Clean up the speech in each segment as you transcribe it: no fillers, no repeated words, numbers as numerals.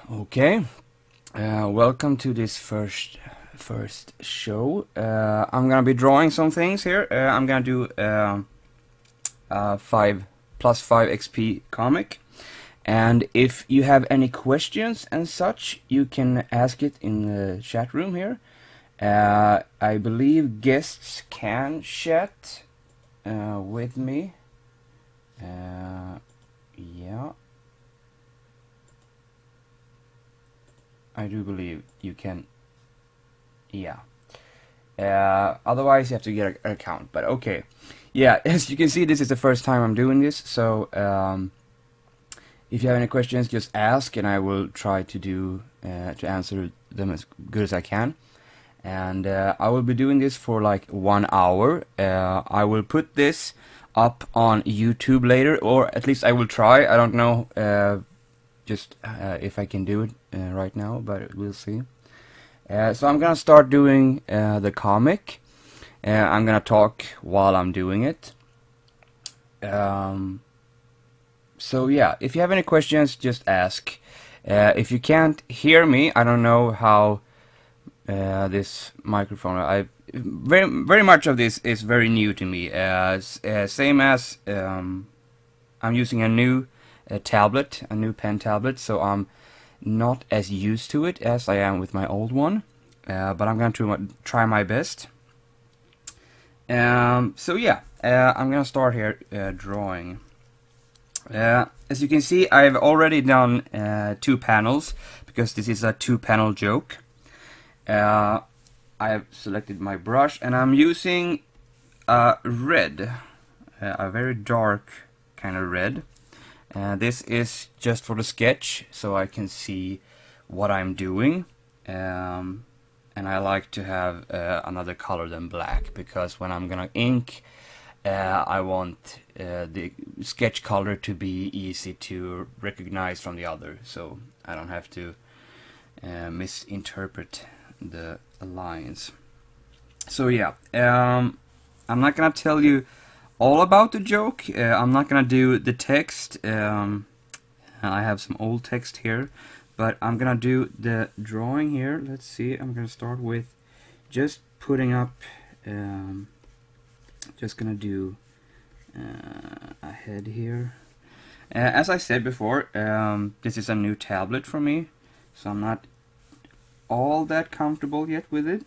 Okay, welcome to this first show. I'm gonna be drawing some things here. I'm gonna do 5+5 XP comic, and if you have any questions and such, you can ask it in the chat room here. I believe guests can chat with me. Yeah. I do believe you can, yeah. Otherwise you have to get an account, but okay. Yeah, as you can see, this is the first time I'm doing this, so if you have any questions, just ask, and I will try to answer them as good as I can. And I will be doing this for like 1 hour. I will put this up on YouTube later, or at least I will try. I don't know if I can do it right now, but we'll see. So I'm gonna start doing the comic. I'm gonna talk while I'm doing it. So yeah, if you have any questions, just ask. If you can't hear me, I don't know how this microphone. Very much of this is very new to me. Same as I'm using a new tablet, a new pen tablet, so I'm not as used to it as I am with my old one, but I'm going to try my best. So yeah, I'm gonna start here drawing. As you can see, I've already done 2 panels, because this is a 2-panel joke. I have selected my brush, and I'm using red, a very dark kind of red. This is just for the sketch, so I can see what I'm doing, and I like to have another color than black, because when I'm gonna ink, I want the sketch color to be easy to recognize from the other, so I don't have to misinterpret the lines. So yeah, I'm not gonna tell you all about the joke. I'm not gonna do the text. I have some old text here, but I'm gonna do the drawing here. Let's see, I'm gonna start with just putting up, just gonna do a head here. As I said before, this is a new tablet for me, so I'm not all that comfortable yet with it.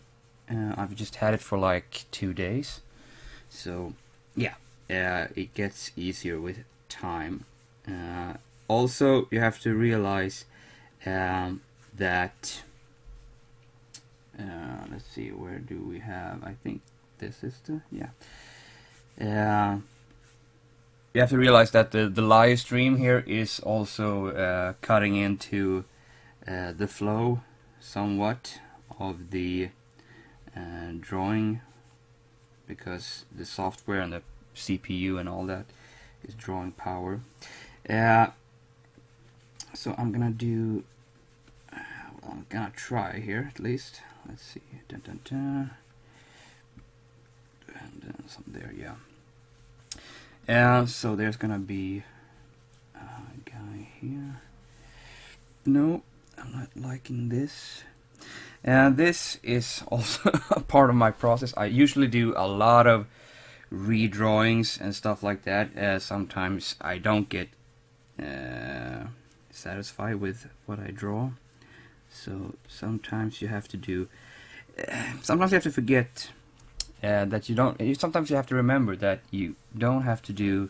I've just had it for like 2 days, so yeah, it gets easier with time. Also, you have to realize that let's see, where do we have, I think this is the, yeah. You have to realize that the live stream here is also cutting into the flow somewhat of the drawing, because the software and the CPU and all that is drawing power. So I'm gonna do, well, I'm gonna try here at least. Let's see, dun, dun, dun. And then some there, yeah. So there's gonna be a guy here. No, I'm not liking this. And this is also a part of my process. I usually do a lot of redrawings and stuff like that. Sometimes I don't get satisfied with what I draw, so sometimes you have to do, sometimes you have to forget that you don't, sometimes you have to remember that you don't have to do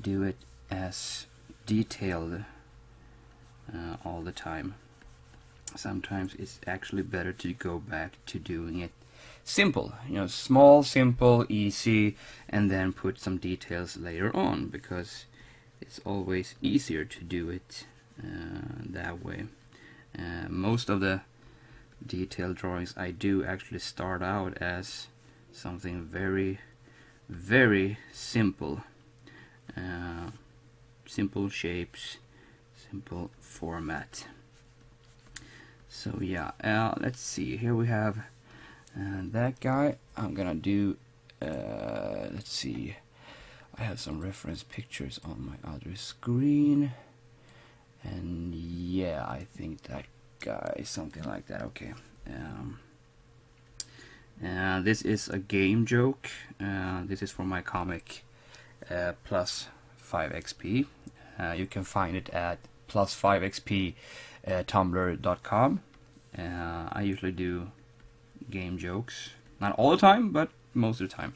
it as detailed all the time. Sometimes it's actually better to go back to doing it simple, you know, small, simple, easy, and then put some details later on, because it's always easier to do it that way. Most of the detailed drawings I do actually start out as something very, very simple. Simple shapes, simple format. So yeah, let's see, here we have that guy. I'm gonna do, let's see, I have some reference pictures on my other screen, and yeah, I think that guy, something like that. Okay. This is a game joke. This is for my comic plus 5xp. You can find it at plus5xp tumblr.com. I usually do game jokes, not all the time, but most of the time.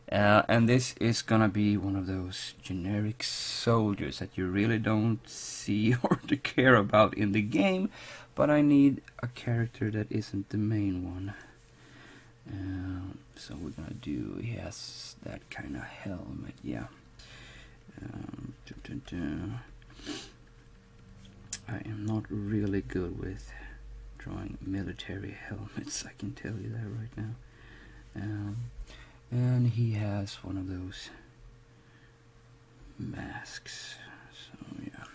And this is gonna be one of those generic soldiers that you really don't see or to care about in the game, but I need a character that isn't the main one. So we're gonna do, he has that kind of helmet, yeah. I am not really good with drawing military helmets, I can tell you that right now. And he has one of those masks, so yeah.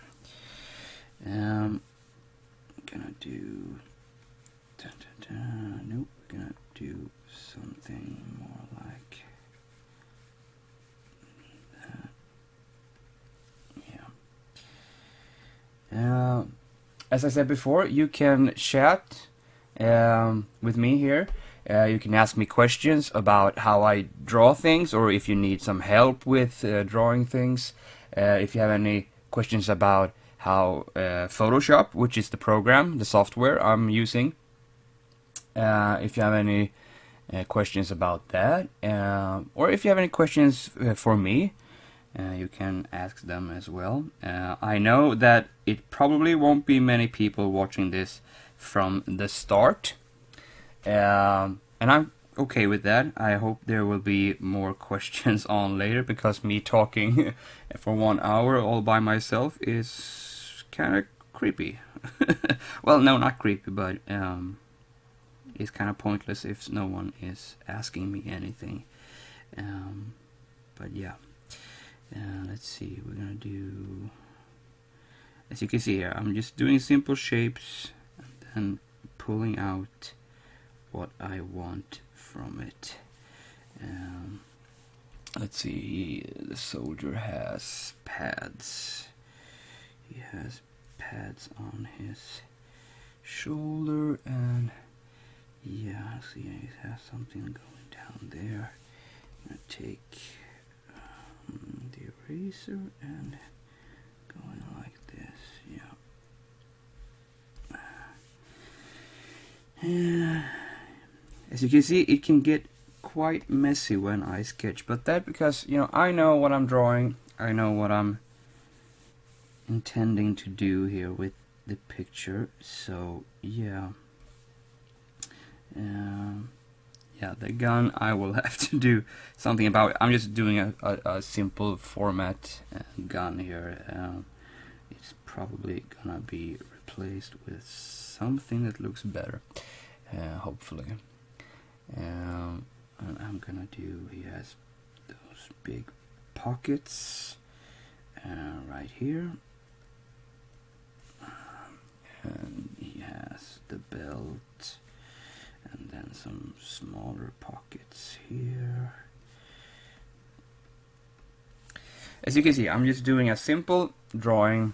I'm gonna do, nope, gonna do something more like that. Yeah. As I said before, you can chat with me here. You can ask me questions about how I draw things, or if you need some help with drawing things. If you have any questions about how Photoshop, which is the program, the software I'm using, if you have any questions about that, or if you have any questions for me, you can ask them as well. I know that it probably won't be many people watching this from the start, and I'm okay with that. I hope there will be more questions on later, because me talking for 1 hour all by myself is kind of creepy. Well, no, not creepy, but it's kind of pointless if no one is asking me anything. But yeah, let's see, we're gonna do, as you can see here, I'm just doing simple shapes and then pulling out what I want from it. Let's see, the soldier has pads. He has pads on his shoulder, and yeah, see, he has something going down there. I'm gonna take the eraser and going like this, yeah. As you can see, it can get quite messy when I sketch, but that because, you know, I know what I'm drawing, I know what I'm intending to do here with the picture, so yeah. Yeah, the gun I will have to do something about. I'm just doing a simple format gun here. It's probably gonna be replaced with something that looks better, hopefully. And I'm gonna do, he has those big pockets right here, and he has the belt, and then some smaller pockets here. As you can see, I'm just doing a simple drawing,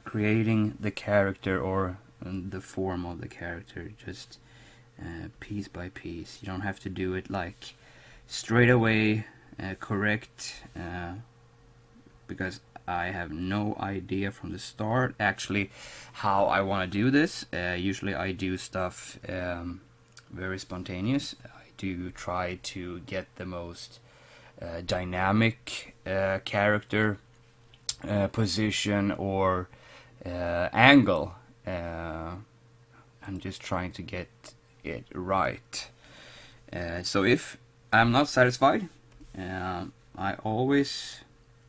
creating the character, or the form of the character, just piece by piece. You don't have to do it like straight away correct, because I have no idea from the start actually how I want to do this. Usually I do stuff very spontaneous. I do try to get the most dynamic character position or angle. I'm just trying to get it right. So if I'm not satisfied, I always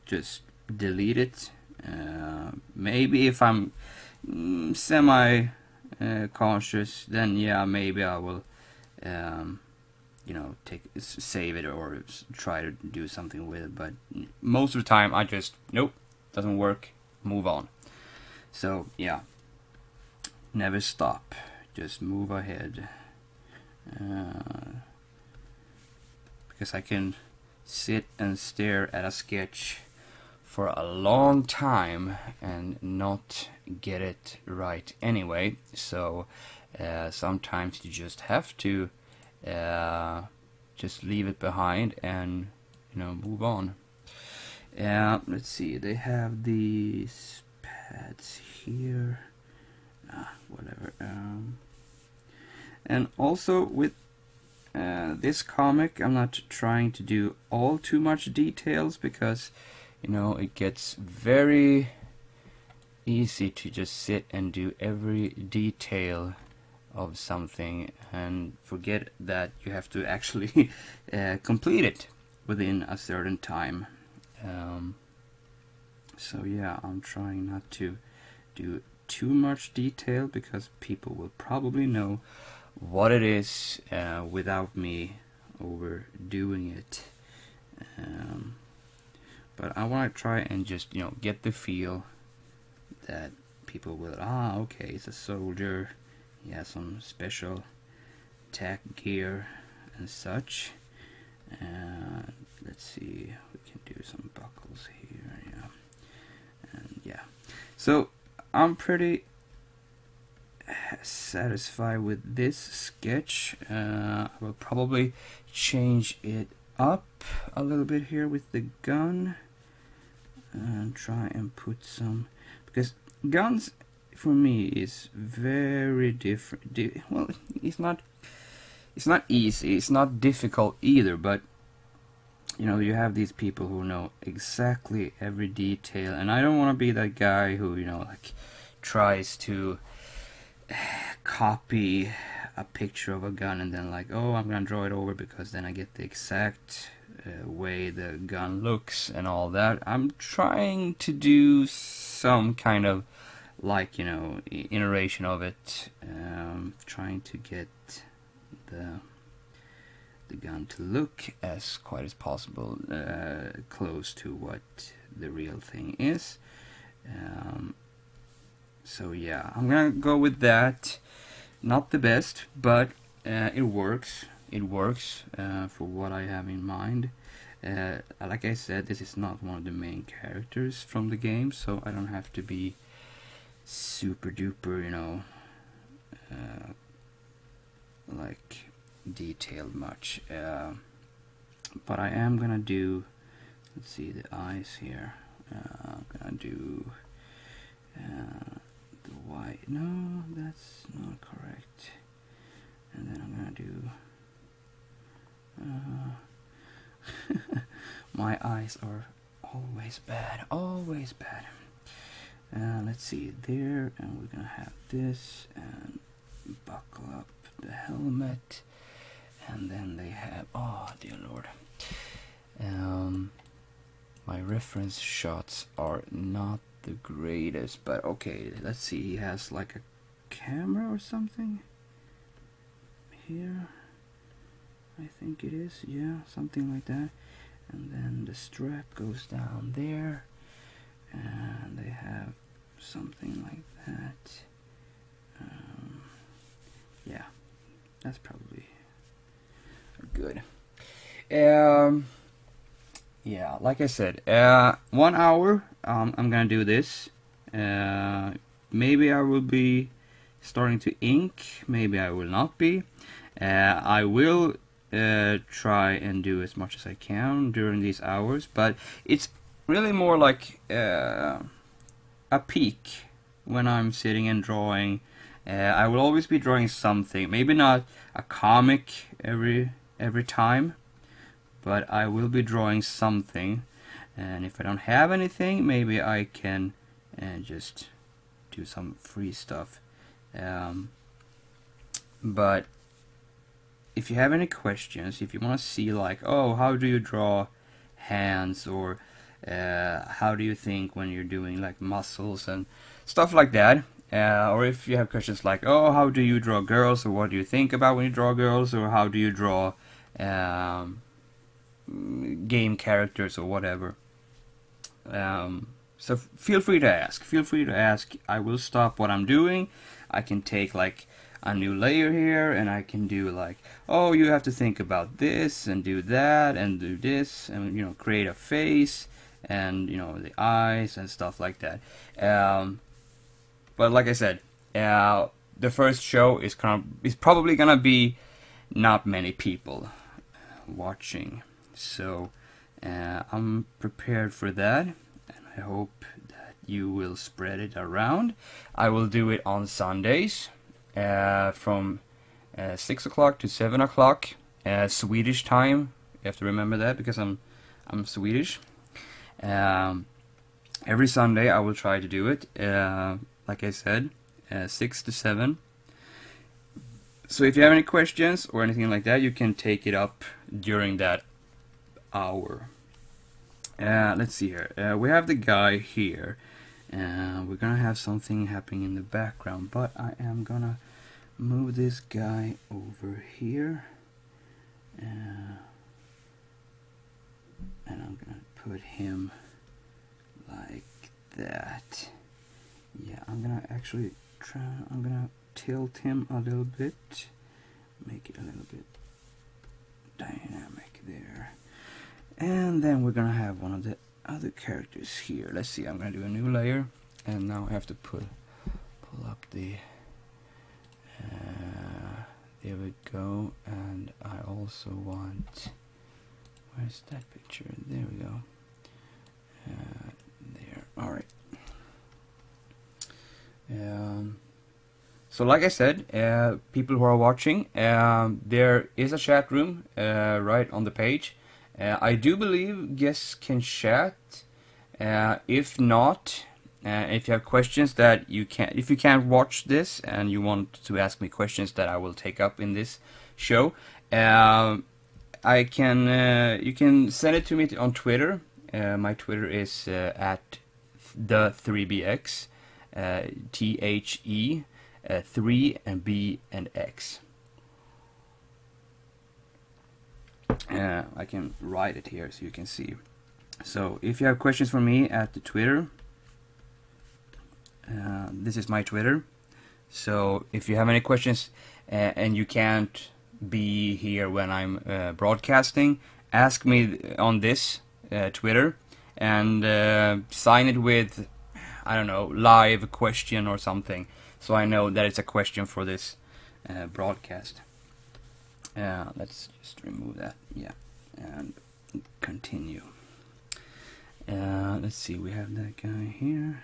just delete it. Maybe if I'm semi conscious, then yeah, maybe I will you know, save it or try to do something with it, but most of the time I just, nope, doesn't work, move on. So yeah, never stop, just move ahead, because I can sit and stare at a sketch for a long time and not get it right anyway. So sometimes you just have to just leave it behind and, you know, move on. Let's see, they have these pads here. Whatever. And also with this comic, I'm not trying to do all too much details, because, you know, it gets very easy to just sit and do every detail of something and forget that you have to actually complete it within a certain time. So yeah, I'm trying not to do too much detail, because people will probably know what it is without me overdoing it. But I want to try and just, you know, get the feel that people will, okay, it's a soldier, he has some special attack gear and such. Let's see, we can do some buckles here, yeah. And yeah, so I'm pretty satisfied with this sketch. I will probably change it up a little bit here with the gun and try and put some, because guns for me is very different. Well, it's not easy, it's not difficult either, but you know, you have these people who know exactly every detail, and I don't want to be that guy who, you know, like tries to copy a picture of a gun and then like, oh, I'm gonna draw it over because then I get the exact way the gun looks and all that. I'm trying to do some kind of, like, you know, iteration of it, trying to get the gun to look as quite as possible close to what the real thing is. So yeah, I'm gonna go with that. Not the best, but it works. It works for what I have in mind. Like I said, this is not one of the main characters from the game, so I don't have to be super duper, you know, like detailed much. But I am gonna do, let's see, the eyes here. I'm gonna do the white. No, that's not correct. And then I'm gonna do my eyes are always bad, always bad. Let's see, there, and we're gonna have this, and buckle up the helmet, and then they have, oh dear lord, my reference shots are not the greatest, but okay, let's see, he has like a camera or something here, I think it is, yeah, something like that, and then the strap goes down there, and they have something like that. Yeah, that's probably good. Yeah, like I said, 1 hour, I'm gonna do this. Maybe I will be starting to ink, maybe I will not be. I will try and do as much as I can during these hours, but it's really more like a peak when I'm sitting and drawing. I will always be drawing something, maybe not a comic every time, but I will be drawing something, and if I don't have anything, maybe I can just do some free stuff. But if you have any questions, if you want to see like, oh, how do you draw hands, or how do you think when you're doing like muscles and stuff like that, or if you have questions like, oh, how do you draw girls, or what do you think about when you draw girls, or how do you draw game characters or whatever, so feel free to ask. I will stop what I'm doing. I can take like a new layer here, and I can do like, oh, you have to think about this and do that and do this, and, you know, create a face and you know, the eyes and stuff like that. But like I said, the first show is probably gonna be not many people watching, so I'm prepared for that, and I hope that you will spread it around. I will do it on Sundays from 6 o'clock to 7 o'clock Swedish time. You have to remember that because I'm Swedish. Every Sunday I will try to do it, like I said, 6 to 7. So if you have any questions or anything like that, you can take it up during that hour. Let's see here. We have the guy here. We're gonna have something happening in the background, but I am gonna move this guy over here. And I'm gonna put him like that. Yeah, I'm gonna actually I'm gonna tilt him a little bit, make it a little bit dynamic there. And then we're gonna have one of the other characters here. Let's see, I'm gonna do a new layer, and now I have to pull up the there we go. And I also want, where's that picture? There we go. There. Alright. So like I said, people who are watching, there is a chat room right on the page. I do believe guests can chat. If not, if you have questions that if you can't watch this and you want to ask me questions that I will take up in this show, I can you can send it to me on Twitter. My Twitter is at the3bx, THE 3 and B and X. I can write it here so you can see. So if you have questions for me at the Twitter, this is my Twitter. So if you have any questions and you can't be here when I'm broadcasting, ask me on this Twitter, and sign it with, I don't know, live question or something, so I know that it's a question for this broadcast. Let's just remove that, yeah, and continue. Let's see, we have that guy here,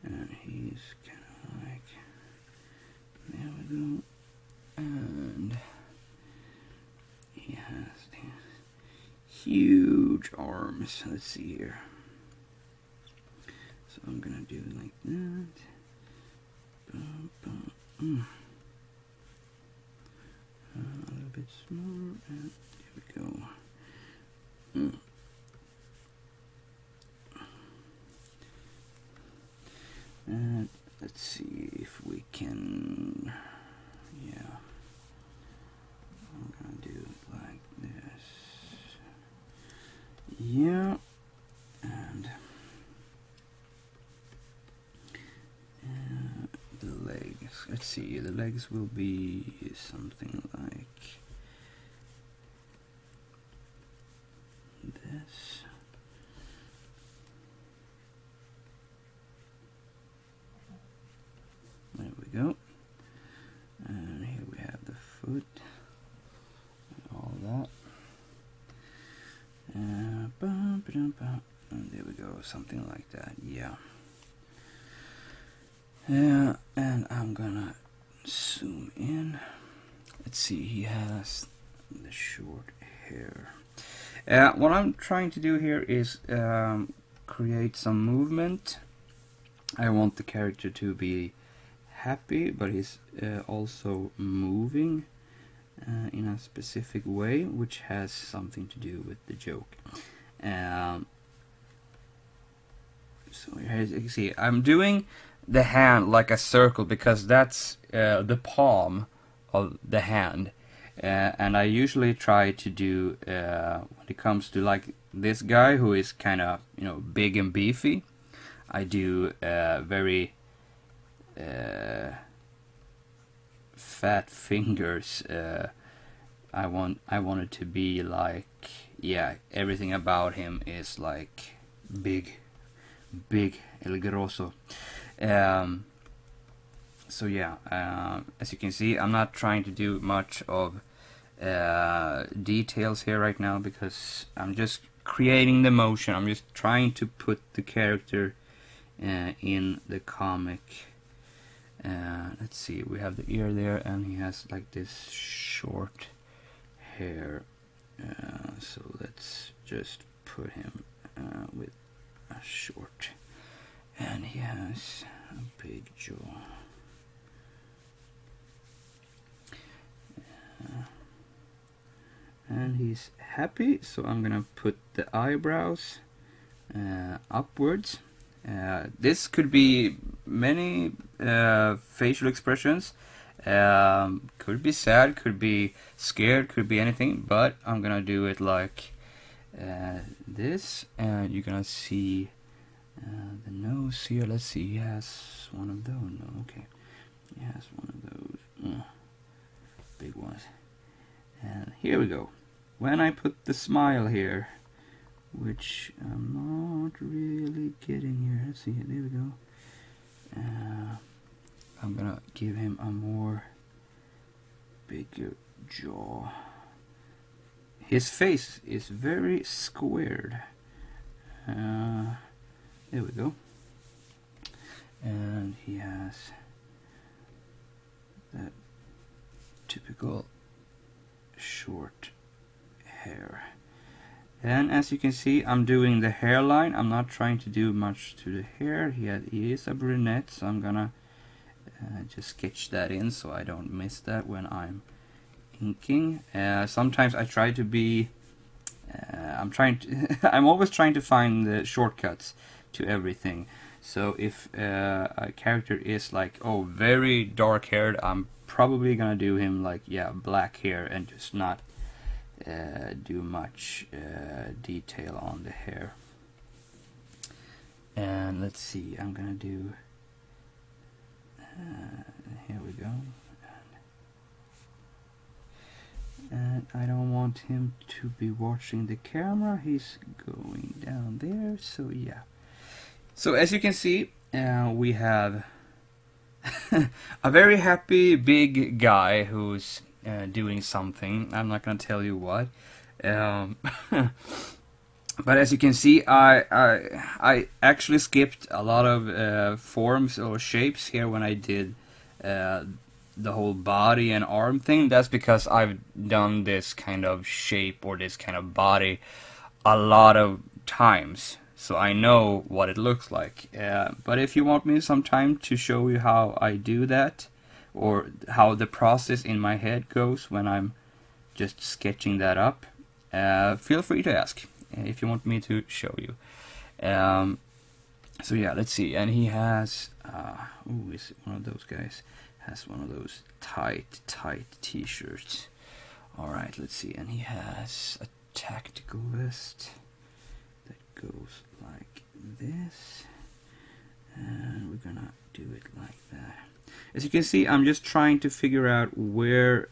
and he's kind of like, there we go, and he has these huge arms. Let's see here. So I'm gonna do it like that. A little bit smaller, and here we go. And let's see if we can, yeah, I'm gonna do it like this, yeah, and the legs, let's see, the legs will be something like this. There we go. And here we have the foot and all that. And there we go, something like that, yeah. And I'm gonna zoom in. Let's see, he has the short hair. What I'm trying to do here is create some movement. I want the character to be happy, but he's also moving in a specific way, which has something to do with the joke. So here, as you can see, I'm doing the hand like a circle because that's the palm of the hand, and I usually try to do when it comes to like this guy who is kind of, you know, big and beefy, I do very fat fingers. I want it to be like, yeah, everything about him is like big, el grosso. So yeah, as you can see, I'm not trying to do much of details here right now because I'm just creating the motion. I'm just trying to put the character in the comic. Let's see, we have the ear there, and he has like this short hair. So let's just put him with a short, and he has a big jaw. And he's happy, so I'm gonna put the eyebrows upwards. This could be many facial expressions. Could be sad, could be scared, could be anything, but I'm gonna do it like this, and you're gonna see the nose here. Let's see, he has one of those. No, okay, he has one of those big ones. And here we go. When I put the smile here, which I'm not really getting here. Let's see, there we go. I'm gonna give him a more bigger jaw. His face is very squared. There we go. And he has that typical short hair. And as you can see, I'm doing the hairline. I'm not trying to do much to the hair. He is a brunette, so I'm gonna just sketch that in so I don't miss that when I'm inking. Sometimes I try to be I'm always trying to find the shortcuts to everything. So if a character is like, oh, very dark haired, I'm probably gonna do him like, yeah, black hair, and just not do much detail on the hair. And let's see, I'm gonna do here we go. And I don't want him to be watching the camera. He's going down there, so yeah. So as you can see, we have a very happy big guy who's doing something. I'm not gonna tell you what. But as you can see, I actually skipped a lot of forms or shapes here when I did the whole body and arm thing. That's because I've done this kind of shape or this kind of body a lot of times, so I know what it looks like. But if you want me sometime to show you how I do that, or how the process in my head goes when I'm just sketching that up, feel free to ask if you want me to show you. So yeah, let's see. And he has is it one of those guys? Has one of those tight t-shirts. Alright, let's see. And he has a tactical vest that goes like this, and we're gonna do it like that. As you can see, I'm just trying to figure out where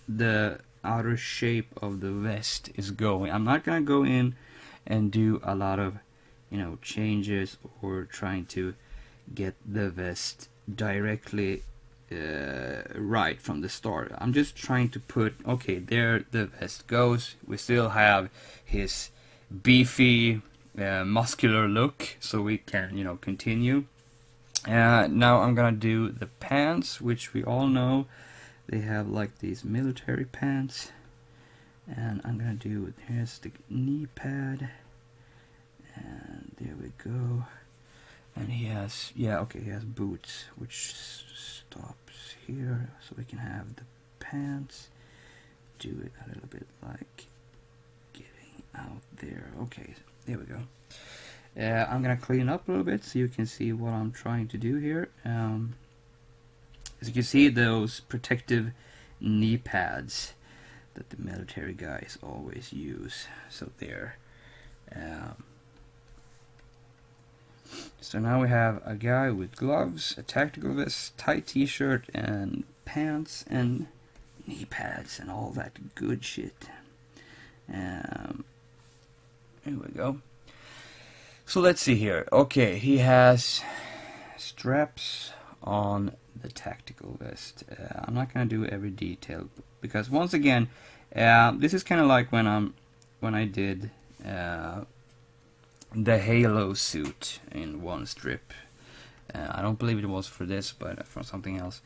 the outer shape of the vest is going. I'm not gonna go in and do a lot of, you know, changes or trying to get the vest directly right from the start. I'm just trying to put, okay, there the vest goes. We still have his beefy muscular look, so we can, you know, continue. Now I'm gonna do the pants, which we all know they have like these military pants, and I'm gonna do, here's the knee pad, and there we go. And he has, yeah, okay, he has boots, which stops here, so we can have the pants. Do it a little bit like getting out there. Okay, there we go. I'm gonna clean up a little bit so you can see what I'm trying to do here. As you can see, those protective knee pads that the military guys always use. So there. So now we have a guy with gloves, a tactical vest, tight t-shirt, and pants, and knee pads, and all that good shit. Here we go. So let's see here. Okay, he has straps on the tactical vest. I'm not gonna do every detail because once again, this is kind of like when I did the Halo suit in one strip. I don't believe it was for this, but for something else.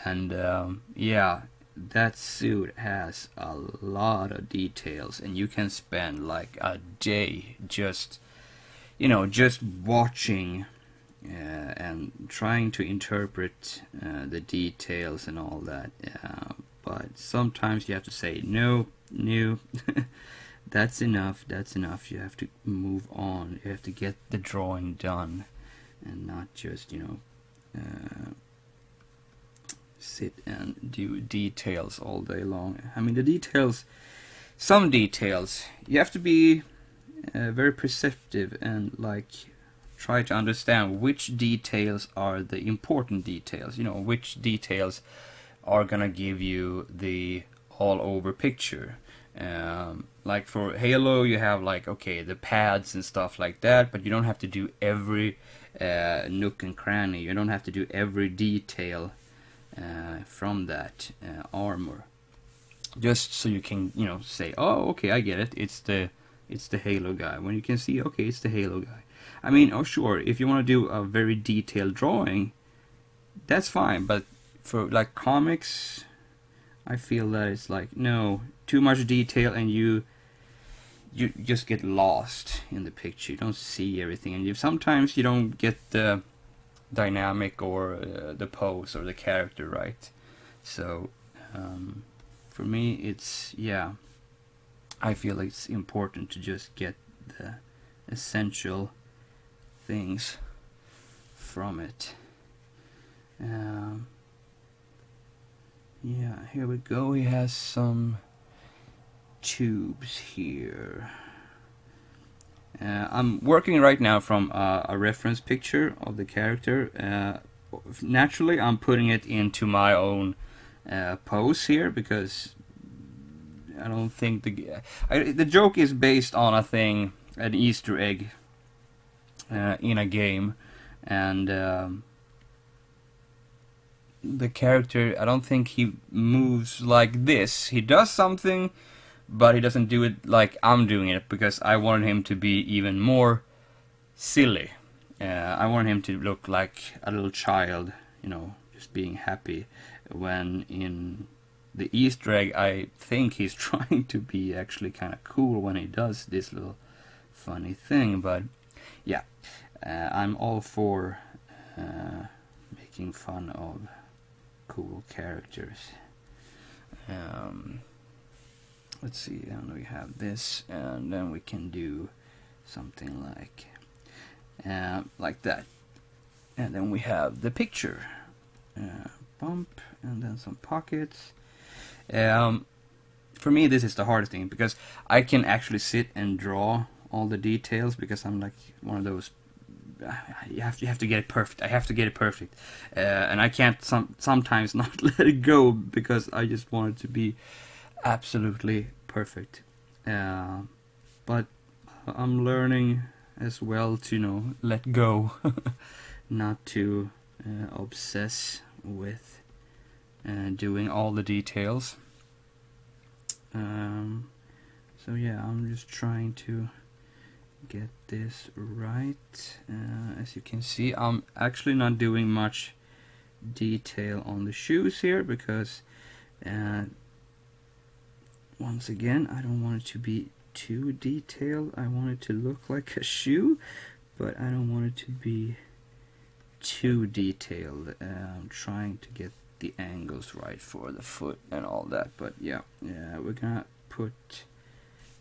And yeah, that suit has a lot of details, and you can spend like a day just, you know, just watching and trying to interpret the details and all that. But sometimes you have to say no, that's enough. You have to move on. You have to get the drawing done, and not just, you know, sit and do details all day long. I mean, the details, some details, you have to be very perceptive and like try to understand which details are the important details. You know, which details are gonna give you the all-over picture. Like for Halo, you have like, okay, the pads and stuff like that, but you don't have to do every nook and cranny. You don't have to do every detail from that armor. Just so you can, you know, say, oh, okay, I get it. It's the Halo guy. When you can see, okay, it's the Halo guy. I mean, oh sure, if you want to do a very detailed drawing, that's fine. But for like comics, I feel that it's like, no, too much detail, and you just get lost in the picture. You don't see everything, and sometimes you don't get the dynamic or the pose or the character right. So for me, it's, yeah, I feel like it's important to just get the essential things from it. Yeah, here we go. He has some tubes here. I'm working right now from a reference picture of the character. Naturally, I'm putting it into my own pose here because I don't think the joke is based on a thing, an Easter egg in a game, and the character, I don't think he moves like this. He does something, but he doesn't do it like I'm doing it, because I wanted him to be even more silly. I wanted him to look like a little child, you know, just being happy, when in the Easter egg I think he's trying to be actually kind of cool when he does this little funny thing. But yeah, I'm all for making fun of cool characters. Let's see, and we have this, and then we can do something like that, and then we have the picture, bump, and then some pockets. For me, this is the hardest thing, because I can actually sit and draw all the details, because I'm like one of those, you have to get it perfect. I have to get it perfect, and I can't sometimes not let it go, because I just want it to be absolutely perfect. But I'm learning as well to, you know, let go, not to obsess with doing all the details. So yeah, I'm just trying to get this right. As you can see, I'm actually not doing much detail on the shoes here, because once again, I don't want it to be too detailed. I want it to look like a shoe, but I don't want it to be too detailed. I'm trying to get the angles right for the foot and all that. But yeah, we're gonna put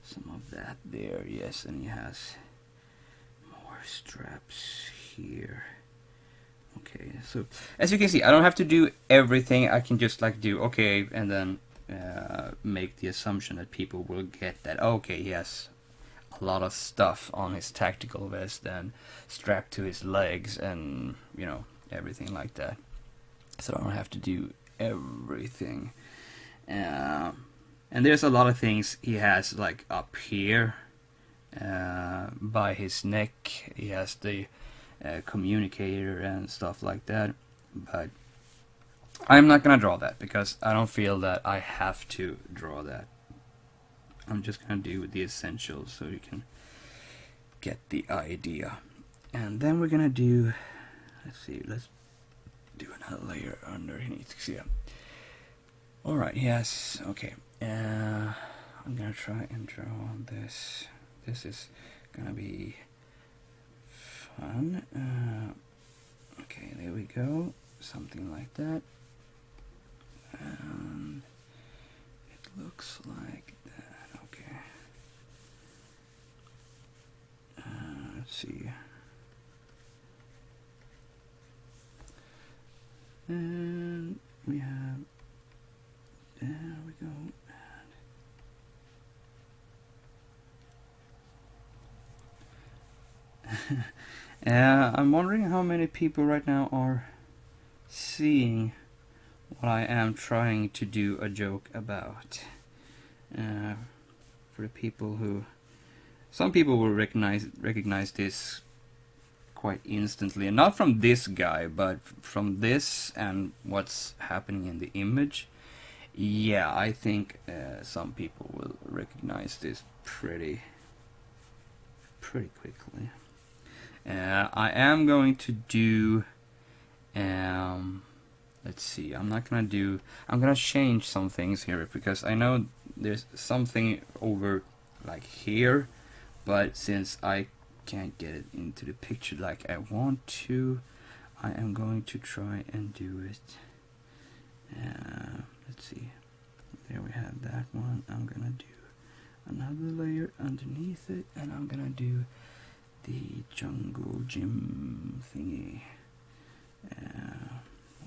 some of that there. Yes, and he has more straps here. Okay, so as you can see, I don't have to do everything. I can just like do okay, and then make the assumption that people will get that, okay, he has a lot of stuff on his tactical vest and strapped to his legs, and you know, everything like that. So I don't have to do everything. And there's a lot of things he has like up here, by his neck. He has the communicator and stuff like that, but I'm not gonna draw that because I don't feel that I have to draw that. I'm just gonna do the essentials so you can get the idea. And then we're gonna do, let's do another layer underneath. Yeah. Alright, yes, okay. I'm gonna try and draw this. This is gonna be fun. Okay, there we go. Something like that. And it looks like that. Okay. Let's see. And we have, there we go. I'm wondering how many people right now are seeing what I am trying to do a joke about. For the people who, some people will recognize this quite instantly, and not from this guy, but from this and what's happening in the image. Yeah, I think some people will recognize this pretty quickly. I am going to do, let's see, I'm gonna change some things here because I know there's something over like here, but since I can't get it into the picture like I want to, I am going to try and do it. Let's see, there we have that one. I'm gonna do another layer underneath it, and I'm gonna do the jungle gym thingy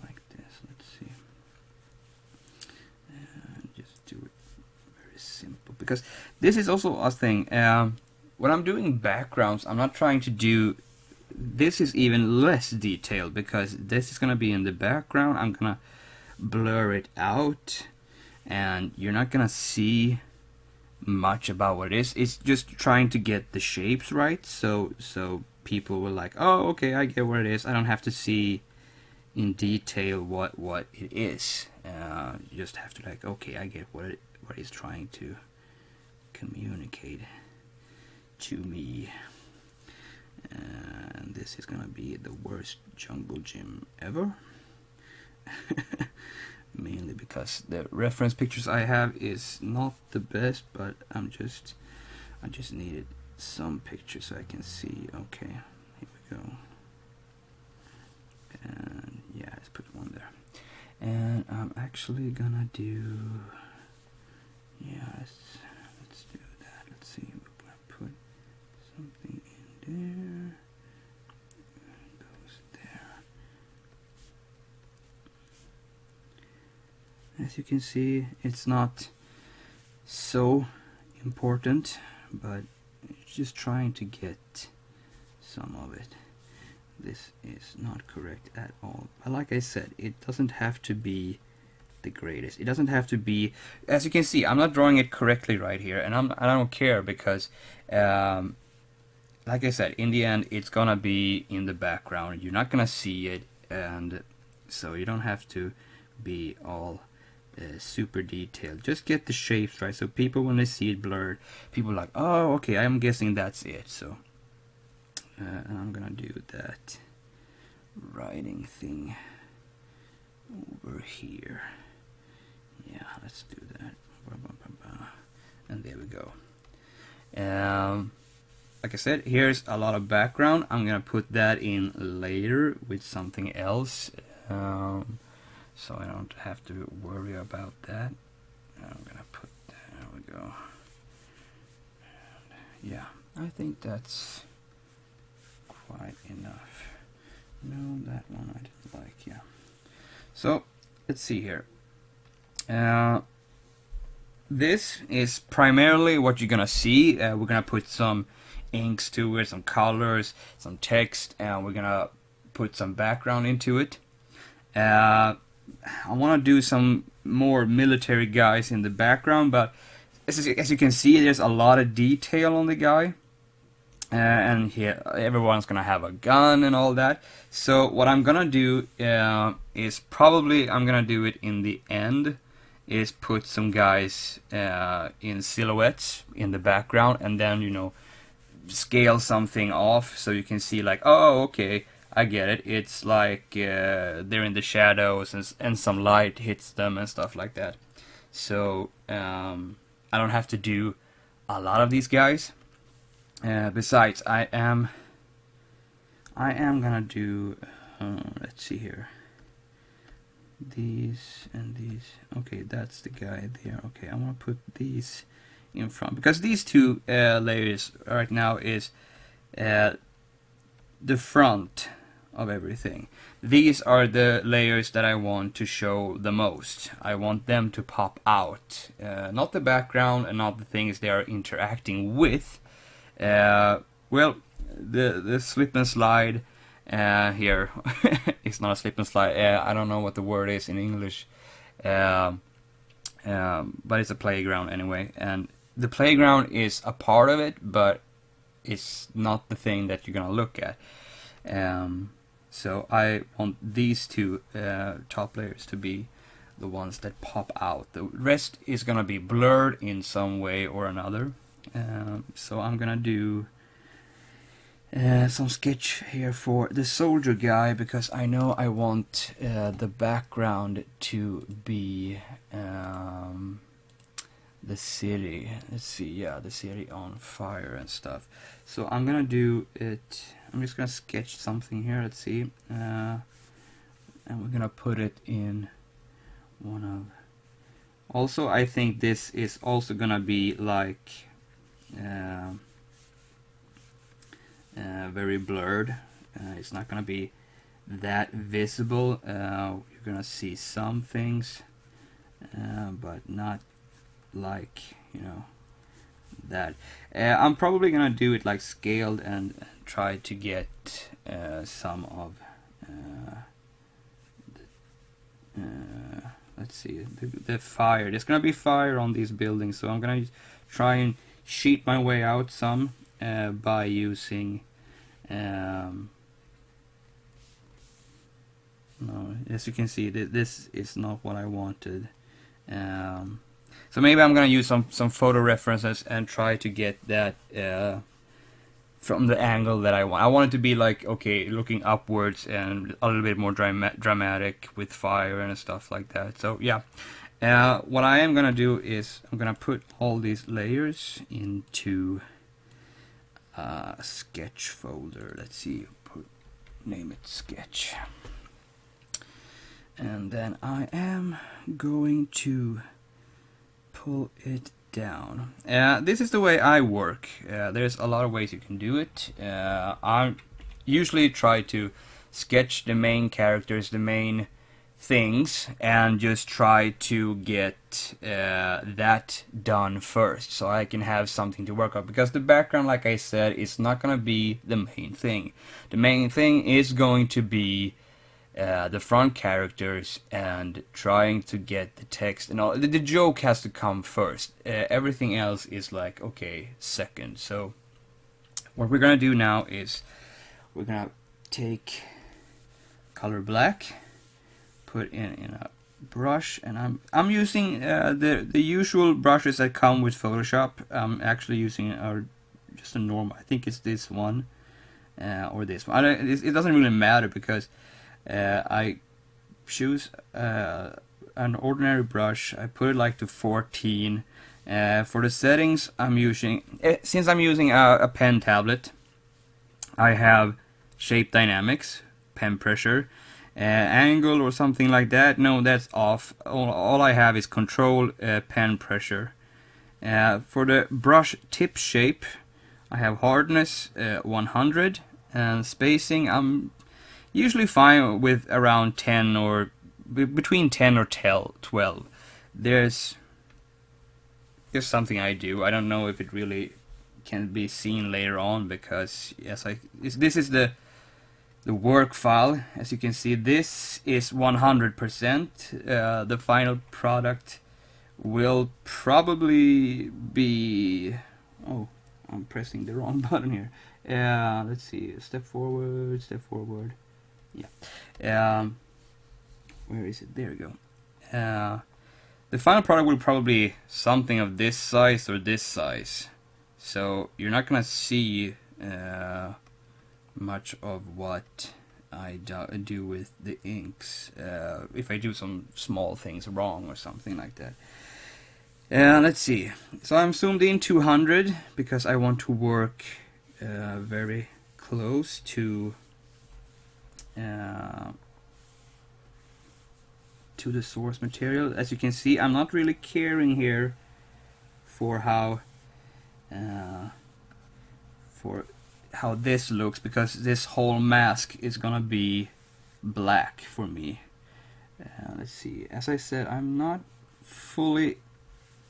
like this. Let's see, and just do it very simple because this is also a thing. When I'm doing backgrounds, I'm not trying to do, this is even less detailed because this is gonna be in the background. I'm gonna blur it out and you're not gonna see much about what it is. It's just trying to get the shapes right, so people will like, oh, okay, I get what it is. I don't have to see in detail what it is. You just have to like, okay, I get what it's trying to communicate to me. And this is gonna be the worst jungle gym ever. Mainly because the reference pictures I have is not the best, but I just needed some pictures so I can see. Okay, here we go. And yeah, let's put one there. And I'm actually gonna do, yeah, let's do that. Let's see, we're gonna put something in there. As you can see, it's not so important, but it's just trying to get some of it. This is not correct at all. But like I said, it doesn't have to be the greatest. It doesn't have to be, as you can see, I'm not drawing it correctly right here, and I don't care because, like I said, in the end, it's gonna be in the background. You're not gonna see it, and so you don't have to be all super detailed. Just get the shapes right, so people, when they see it blurred, people are like, oh, okay, I'm guessing that's it. So and I'm gonna do that writing thing over here. Yeah, let's do that. And there we go. Like I said, here's a lot of background. I'm gonna put that in later with something else, so I don't have to worry about that. I'm gonna put, there we go. And yeah, I think that's quite enough. No, that one I didn't like, yeah. So, let's see here. This is primarily what you're gonna see. We're gonna put some inks to it, some colors, some text, and we're gonna put some background into it. I want to do some more military guys in the background, but as you can see, there's a lot of detail on the guy. and here everyone's gonna have a gun and all that. So what I'm gonna do is probably I'm gonna do it in the end, is put some guys in silhouettes in the background, and then, you know, scale something off so you can see like, oh, okay, I get it. It's like they're in the shadows and some light hits them and stuff like that. So I don't have to do a lot of these guys. Besides, I am gonna do, let's see here, these and these. Okay, that's the guy there. Okay, I'm gonna put these in front, because these two layers right now is the front of everything. These are the layers that I want to show the most. I want them to pop out, not the background and not the things they are interacting with. Well, the slip and slide here it's not a slip and slide. I don't know what the word is in English, but it's a playground anyway. And the playground is a part of it, but it's not the thing that you're gonna look at. So I want these two top layers to be the ones that pop out. The rest is gonna be blurred in some way or another. So I'm gonna do some sketch here for the soldier guy, because I know I want the background to be the city. Let's see, yeah, the city on fire and stuff. So I'm gonna do it. I'm just gonna sketch something here. Let's see, and we're gonna put it in one of. Also, I think this is also gonna be like very blurred. It's not gonna be that visible. You're gonna see some things, but not like, you know, that. I'm probably gonna do it like scaled and try to get some of let's see, the fire. There's gonna be fire on these buildings, so I'm gonna try and cheat my way out some by using no, as you can see, this is not what I wanted. So maybe I'm gonna use some photo references and try to get that from the angle that I want. I want it to be like, okay, looking upwards and a little bit more dramatic with fire and stuff like that. So yeah, what I am gonna do is I'm gonna put all these layers into a sketch folder. Let's see, name it sketch, and then I am going to pull it down. This is the way I work. There's a lot of ways you can do it. I usually try to sketch the main characters, the main things, and just try to get that done first, so I can have something to work on. Because the background, like I said, is not going to be the main thing. The main thing is going to be the front characters and trying to get the text and all. The joke has to come first. Everything else is like, okay, second. So what we're gonna do now is we're gonna take color black, put in a brush, and I'm using the usual brushes that come with Photoshop. I'm actually using just a normal. I think it's this one or this one. It doesn't really matter, because I choose an ordinary brush. I put it like to 14. For the settings, I'm using, since I'm using a pen tablet, I have shape dynamics, pen pressure, angle or something like that. No, that's off. All I have is control pen pressure. For the brush tip shape, I have hardness 100, and spacing I'm usually fine with around 10 or between 10 or 12. There's something I do. I don't know if it really can be seen later on, because yes, this is the work file. As you can see, this is 100%. The final product will probably be, oh, I'm pressing the wrong button here. Let's see, step forward, yeah. Where is it? There we go. The final product will probably be something of this size or this size, so you're not gonna see much of what I do with the inks if I do some small things wrong or something like that. Let's see. So I'm zoomed in 200 because I want to work very close to the source material. As you can see, I'm not really caring here for how this looks, because this whole mask is gonna be black for me. Let's see. As I said, I'm not fully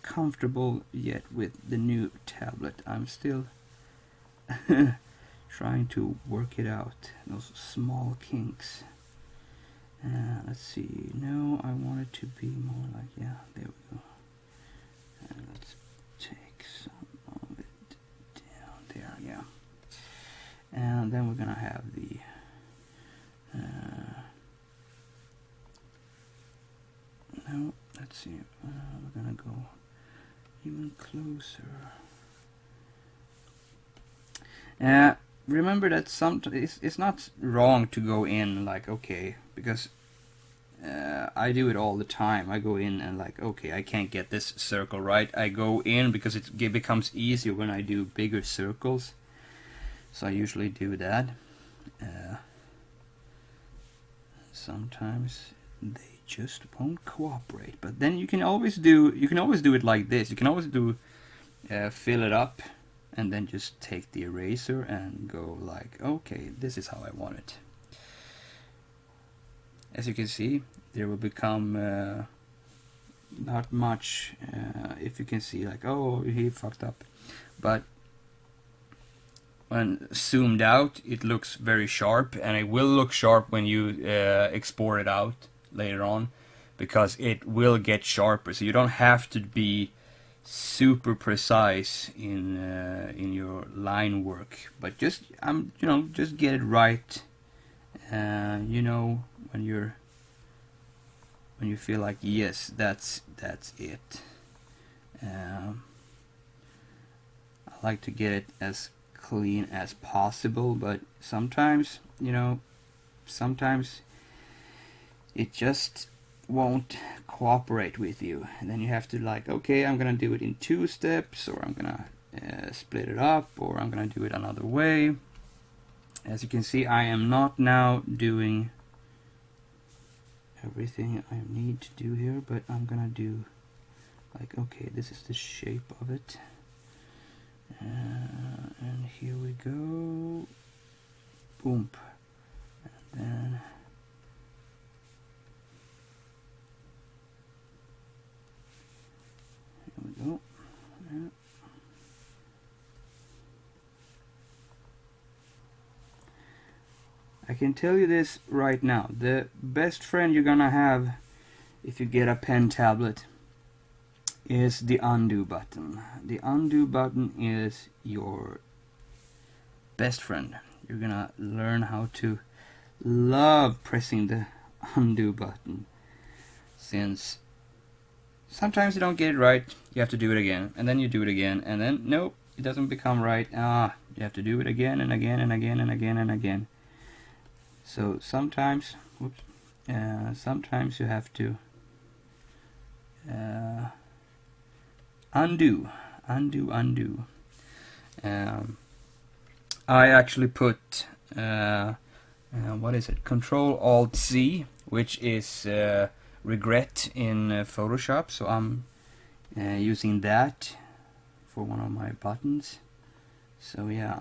comfortable yet with the new tablet. I'm still trying to work it out, those small kinks. Let's see. No, I want it to be more like, yeah, there we go. Let's take some of it down there, yeah. And then we're gonna have the no, let's see. We're gonna go even closer. Remember that sometimes it's not wrong to go in like, okay, because I do it all the time. I go in and like, okay, I can't get this circle right. I go in because it becomes easier when I do bigger circles. So I usually do that. Sometimes they just won't cooperate. But then you can always do it like this. You can always do fill it up and then just take the eraser and go like, okay, this is how I want it. As you can see, there will become not much, if you can see like, oh, he fucked up. But when zoomed out, it looks very sharp, and it will look sharp when you export it out later on, because it will get sharper. So you don't have to be super precise in your line work, but just just get it right. When you feel like, yes, that's it. I like to get it as clean as possible, but sometimes it just won't cooperate with you, and then you have to like, okay, I'm gonna do it in 2 steps, or I'm gonna split it up, or I'm gonna do it another way. As you can see, I am not now doing everything I need to do here, but I'm gonna do like, okay, this is the shape of it, and here we go, boom, and then here we go. Yeah. I can tell you this right now, the best friend you're gonna have if you get a pen tablet is the undo button. The undo button is your best friend. You're gonna learn how to love pressing the undo button, since sometimes you don't get it right, you have to do it again, and then you do it again, and then nope, it doesn't become right. You have to do it again and again and again and again and again. So sometimes, sometimes you have to undo. I actually put what is it? Control-Alt-C, which is regret in Photoshop. So I'm using that for one of my buttons. So yeah,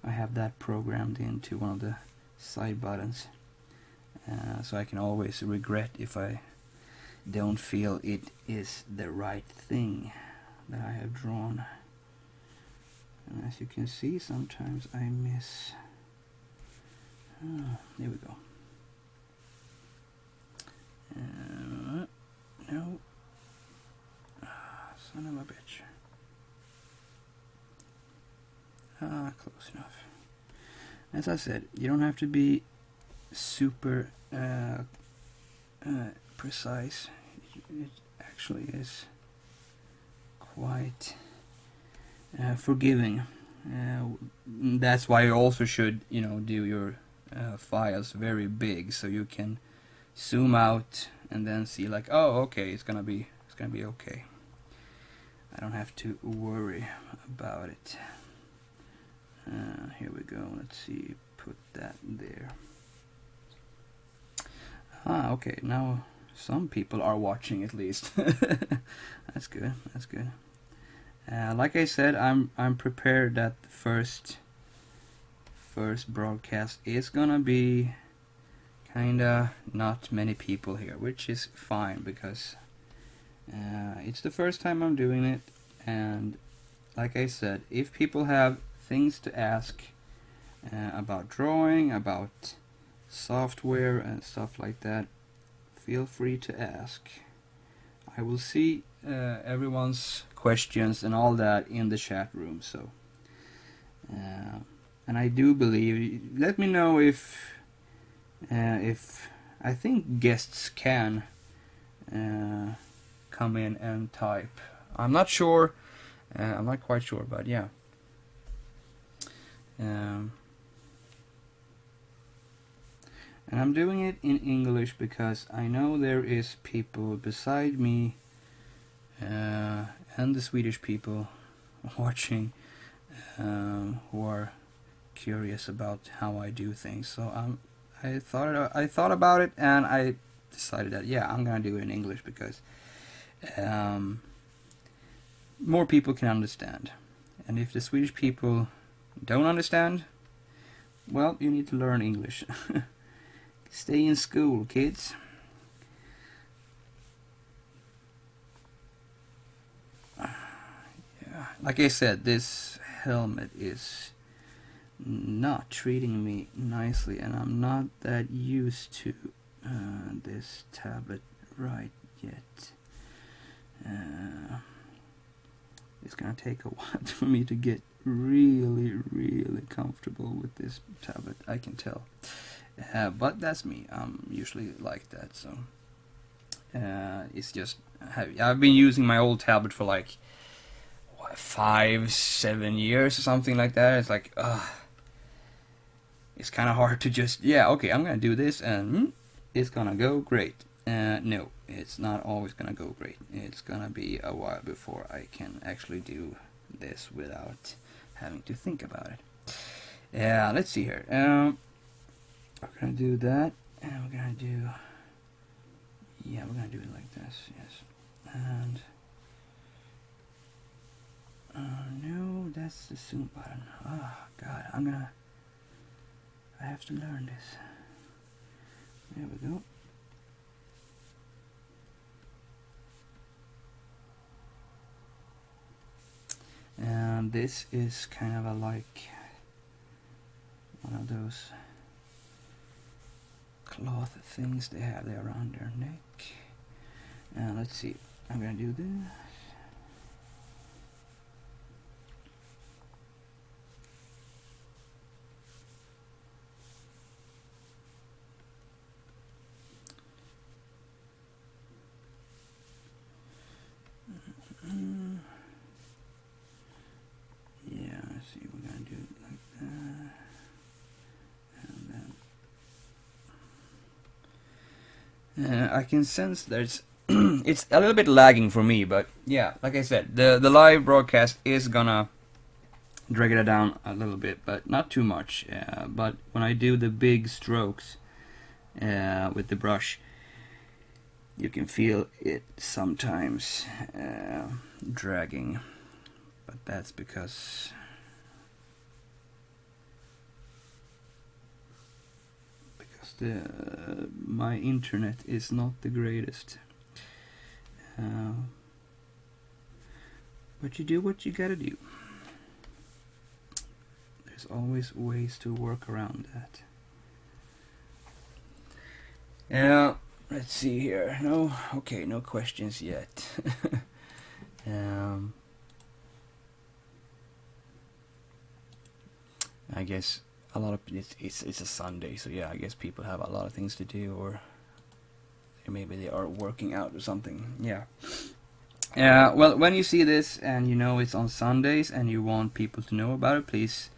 I have that programmed into one of the side buttons, so I can always regret if I don't feel it is the right thing that I have drawn. And as you can see, sometimes I miss. There we go. No. Son of a bitch. Close enough. As I said, you don't have to be super precise. It actually is quite forgiving. That's why you also should, do your files very big, so you can zoom out and then see like, oh, okay, it's gonna be okay. I don't have to worry about it. Here we go. Let's see. Put that there. Okay. Now some people are watching at least. That's good. That's good. Like I said, I'm prepared that the first broadcast is gonna be kinda not many people here, which is fine because it's the first time I'm doing it, and like I said, if people have things to ask about drawing, about software and stuff like that, feel free to ask. I will see everyone's questions and all that in the chat room. So, and I do believe. Let me know if I think guests can come in and type. I'm not sure. I'm not quite sure, but yeah. And I'm doing it in English because I know there is people beside me and the Swedish people watching who are curious about how I do things. So I thought about it, and I decided that yeah, I'm gonna do it in English because more people can understand. And if the Swedish people don't understand, well, you need to learn English. Stay in school, kids. Yeah, like I said, this helmet is not treating me nicely, and I'm not that used to this tablet right yet. It's gonna take a while for me to get really comfortable with this tablet, I can tell. But that's me. I'm usually like that, so it's just heavy. I've been using my old tablet for like 5-7 years or something like that. It's like it's kind of hard to just okay, I'm gonna do this and it's gonna go great. No, it's not always gonna go great. It's gonna be a while before I can actually do this without having to think about it. Let's see here. We're gonna do that, and we're gonna do we're gonna do it like this, yes. And no, that's the zoom button. Oh god, I have to learn this. There we go. And this is kind of like one of those cloth things they have there around their neck. And let's see, I'm gonna do this. Yeah, let's see, we're gonna do it like that. And then I can sense there's it's a little bit lagging for me, but yeah, like I said, the live broadcast is gonna drag it down a little bit, but not too much. But when I do the big strokes with the brush, you can feel it sometimes dragging, but that's because my internet is not the greatest. But you do what you gotta do. There's always ways to work around that. Let's see here. No questions yet. I guess a lot of it's a Sunday, so yeah, I guess people have a lot of things to do, or maybe they are working out or something. Yeah. Well, when you see this and you know it's on Sundays and you want people to know about it, please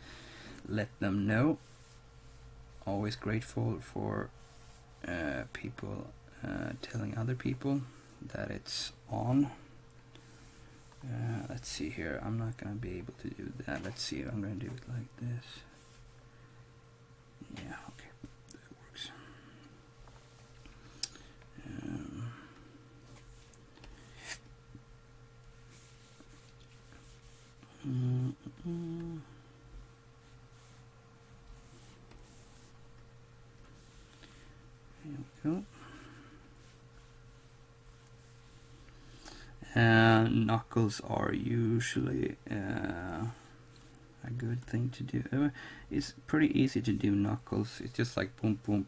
let them know. Always grateful for people telling other people that it's on. Let's see here. I'm not gonna be able to do that. Let's see. I'm gonna do it like this. Yeah, okay, that works. There we go. Knuckles are usually a good thing to do. It's pretty easy to do knuckles. It's just like boom boom.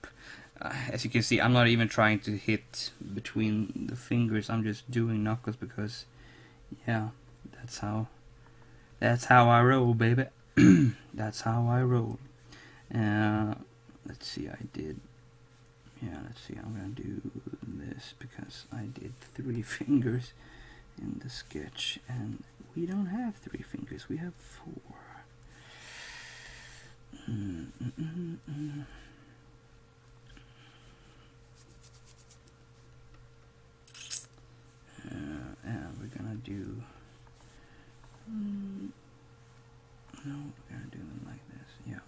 As you can see, I'm not even trying to hit between the fingers. I'm just doing knuckles because, yeah, that's how I roll, baby. That's how I roll. Let's see, I did. Yeah, let's see. I'm gonna do this because I did 3 fingers in the sketch, and we don't have 3 fingers. We have 4. And we're gonna do. No, we're gonna do them like this. Yeah.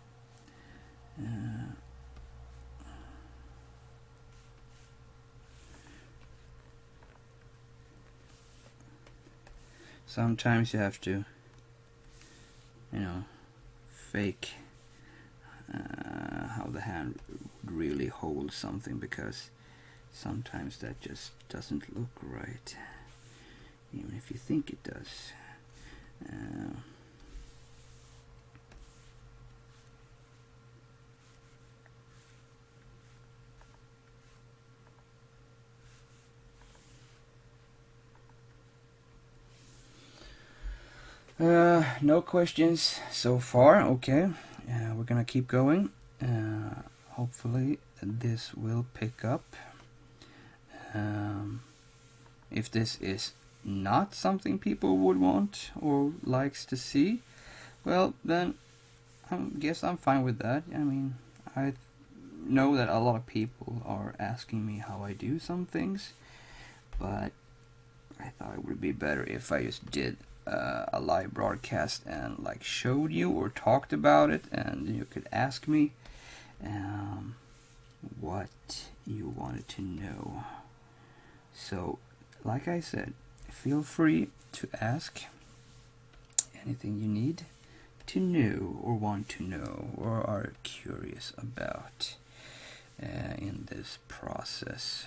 Sometimes you have to, you know, fake how the hand would really hold something, because sometimes that just doesn't look right, even if you think it does. No questions so far. Okay, we're gonna keep going. Hopefully this will pick up. If this is not something people would want or likes to see, well, then I guess I'm fine with that. I mean, I know that a lot of people are asking me how I do some things, but I thought it would be better if I just did a live broadcast and like showed you or talked about it, and you could ask me what you wanted to know. So, like I said, feel free to ask anything you need to know or want to know or are curious about in this process.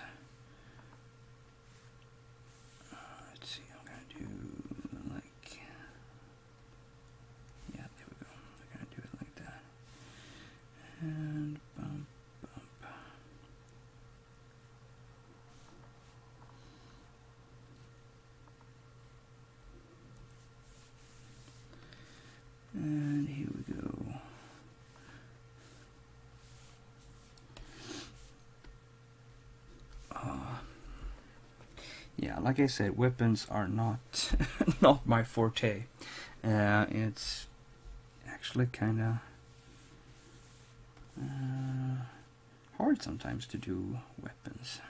Let's see, I'm gonna do like, yeah, there we go. We're gonna do it like that. And bump, bump. And here we go. Yeah, like I said, weapons are not not my forte. It's actually kind of hard sometimes to do weapons.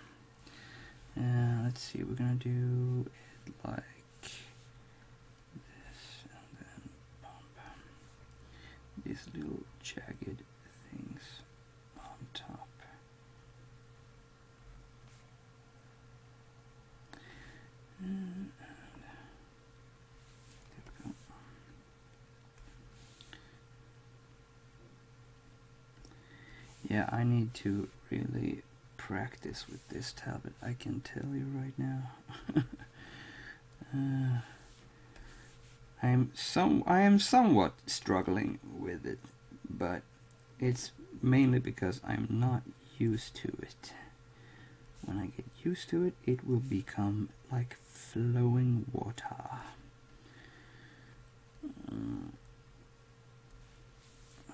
Let's see, we're gonna do it like this, and then bump these little jagged things on top. And there we go. Yeah, I need to really practice with this tablet, I can tell you right now. I am somewhat struggling with it, but it's mainly because I'm not used to it. When I get used to it, it will become like flowing water.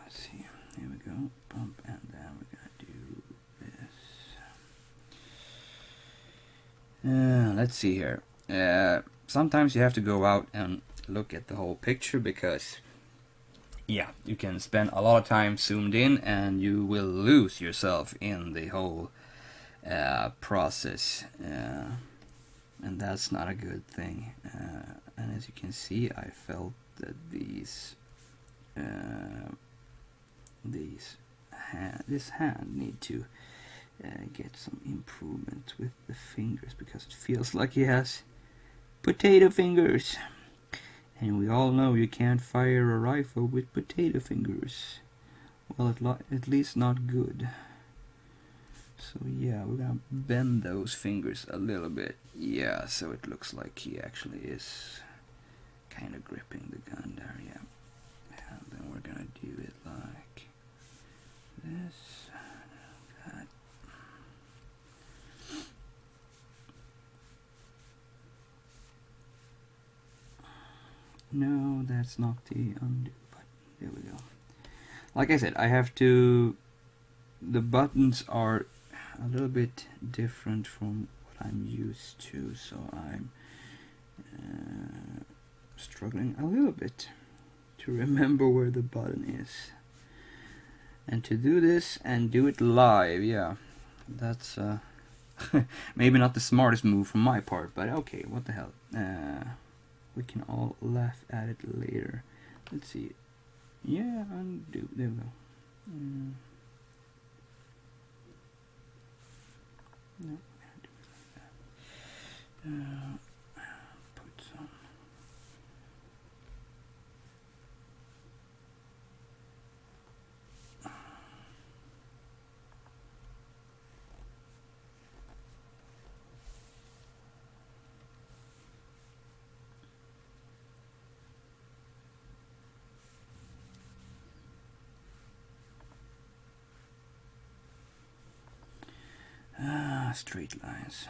let's see. Here we go. Bump, and then we're gonna do this. Let's see here. Sometimes you have to go out and look at the whole picture because, yeah, you can spend a lot of time zoomed in and you will lose yourself in the whole process, and that's not a good thing. And as you can see, I felt that this hand need to get some improvement with the fingers, because it feels like he has potato fingers, and we all know you can't fire a rifle with potato fingers. Well, at least not good. So yeah, we're gonna bend those fingers a little bit. Yeah, so it looks like he actually is kind of gripping the gun there. Yeah, and then we're gonna do it like this. That. No, that's not the undo button. There we go. Like I said, I have to. The buttons are a little bit different from what I'm used to, so I'm struggling a little bit to remember where the button is. And to do this and do it live, yeah, that's maybe not the smartest move from my part, but okay, what the hell. We can all laugh at it later. Let's see. Yeah, undo. There we go. No, I'm gonna do it like that. Put some. Straight lines.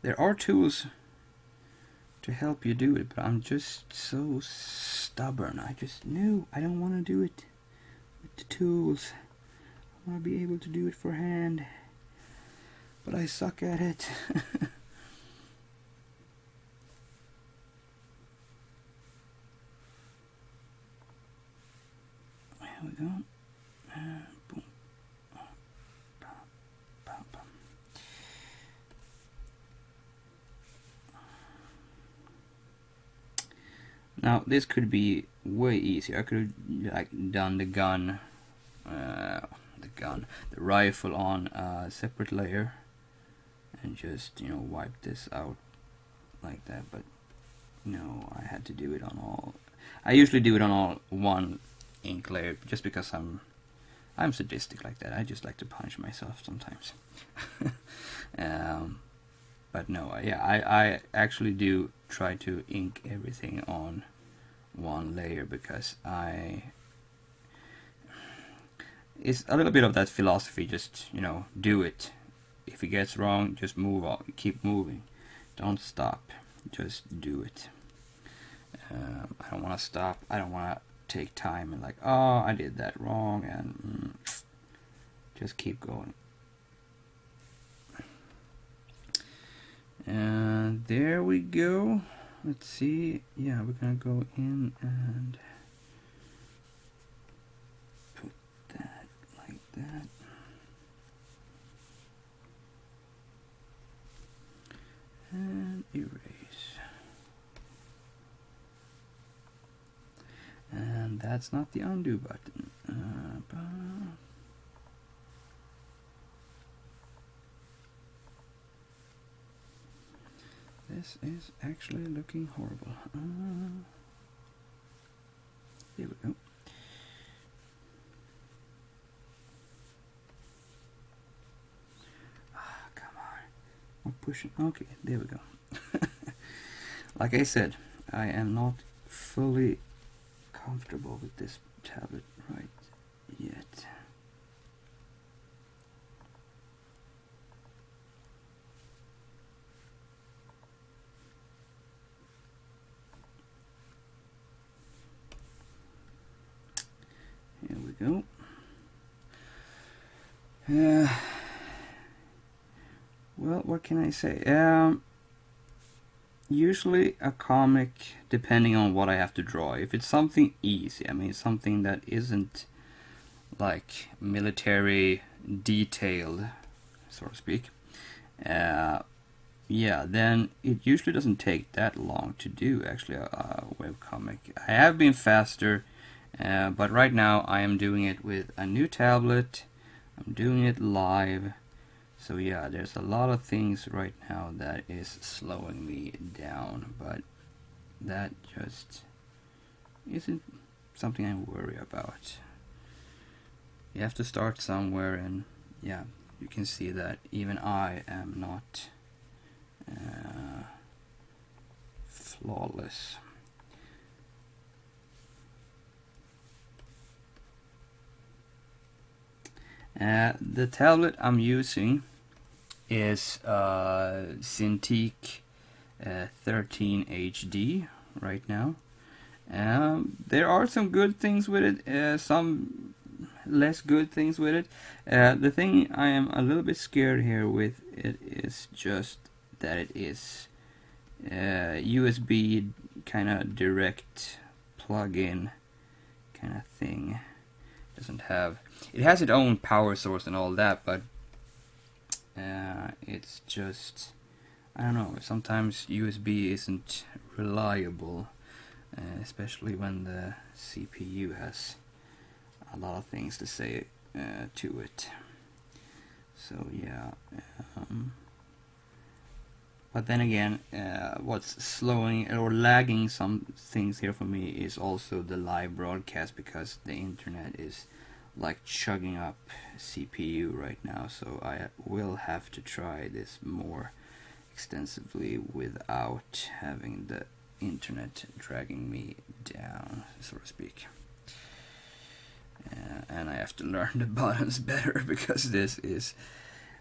There are tools to help you do it, but I'm just so stubborn. I just know I don't want to do it with the tools. I want to be able to do it for hand, but I suck at it. There we go. Boom. Now this could be way easier. I could have like done the rifle on a separate layer and just, you know, wipe this out like that. But no, I had to do it on all. I usually do it on all one ink layer just because I'm sadistic like that. I just like to punish myself sometimes. But no, yeah, I actually do try to ink everything on one layer because it's a little bit of that philosophy, just, you know, do it. If it gets wrong, just move on, keep moving, don't stop, just do it. I don't want to stop, I don't want to take time and like, oh, I did that wrong, and just keep going. And there we go. Let's see. Yeah, we're gonna go in and put that like that. And erase. And that's not the undo button. This is actually looking horrible. There we go. Ah, come on. I'm pushing. Okay, there we go. Like I said, I am not fully comfortable with this tablet right yet. Here we go. Well, what can I say? Usually a comic, depending on what I have to draw. If it's something easy, I mean something that isn't like military detailed, so to speak, yeah, then it usually doesn't take that long to do actually a webcomic. I have been faster, but right now I am doing it with a new tablet. I'm doing it live. So yeah, there's a lot of things right now that is slowing me down, but that just isn't something I worry about. You have to start somewhere, and yeah, you can see that even I am not flawless. The tablet I'm using is Cintiq 13 HD right now. There are some good things with it, some less good things with it. The thing I am a little bit scared here with it is just that it is USB kind of direct plug-in kind of thing. It has its own power source and all that, but it's just, I don't know, sometimes USB isn't reliable, especially when the CPU has a lot of things to say to it. So yeah, but then again, what's slowing or lagging some things here for me is also the live broadcast, because the internet is like chugging up CPU right now, so I will have to try this more extensively without having the internet dragging me down, so to speak. And I have to learn the buttons better, because this is,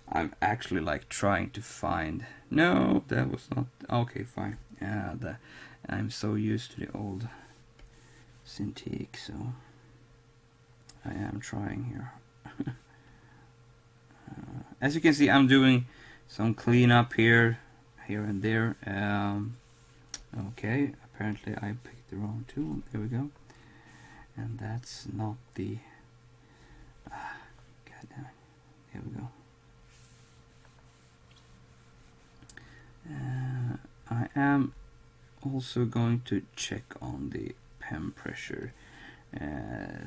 I'm actually like trying to find, no, that was not, okay, fine. I'm so used to the old Cintiq, so I am trying here. As you can see, I'm doing some cleanup here and there. Okay, apparently I picked the wrong tool. There we go. And that's not the... God damn it. Here we go. I am also going to check on the pen pressure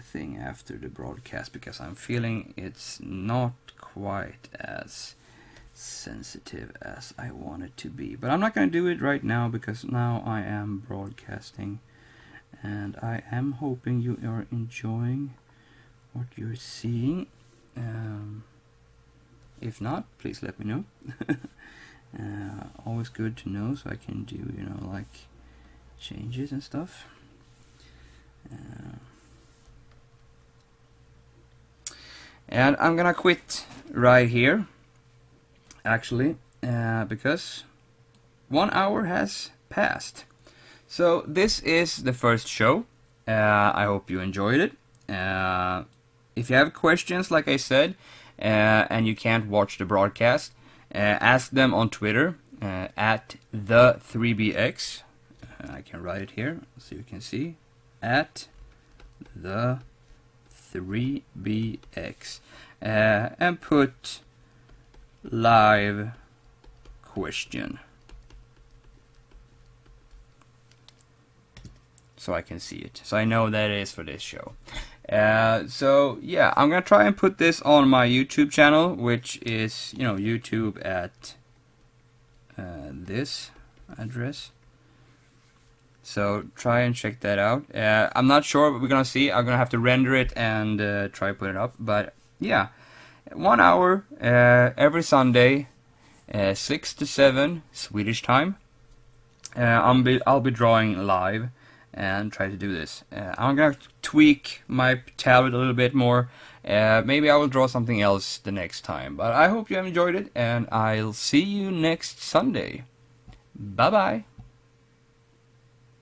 thing after the broadcast, because I'm feeling it's not quite as sensitive as I want it to be. But I'm not going to do it right now, because now I am broadcasting, and I am hoping you are enjoying what you're seeing. If not, please let me know. Always good to know, so I can do, you know, like changes and stuff. And I'm gonna quit right here, actually, because 1 hour has passed. So this is the first show. I hope you enjoyed it. If you have questions, like I said, and you can't watch the broadcast, ask them on Twitter at the3bx. I can write it here so you can see, at the 3bx, and put live question so I can see it, so I know that it is for this show. So yeah, I'm gonna try and put this on my YouTube channel, which is, you know, YouTube at this address. So try and check that out. I'm not sure what we're gonna see. I'm gonna have to render it and try to put it up. But yeah, 1 hour every Sunday, 6 to 7 Swedish time. I'll be drawing live and try to do this. I'm gonna tweak my tablet a little bit more. Maybe I will draw something else the next time. But I hope you have enjoyed it, and I'll see you next Sunday. Bye bye.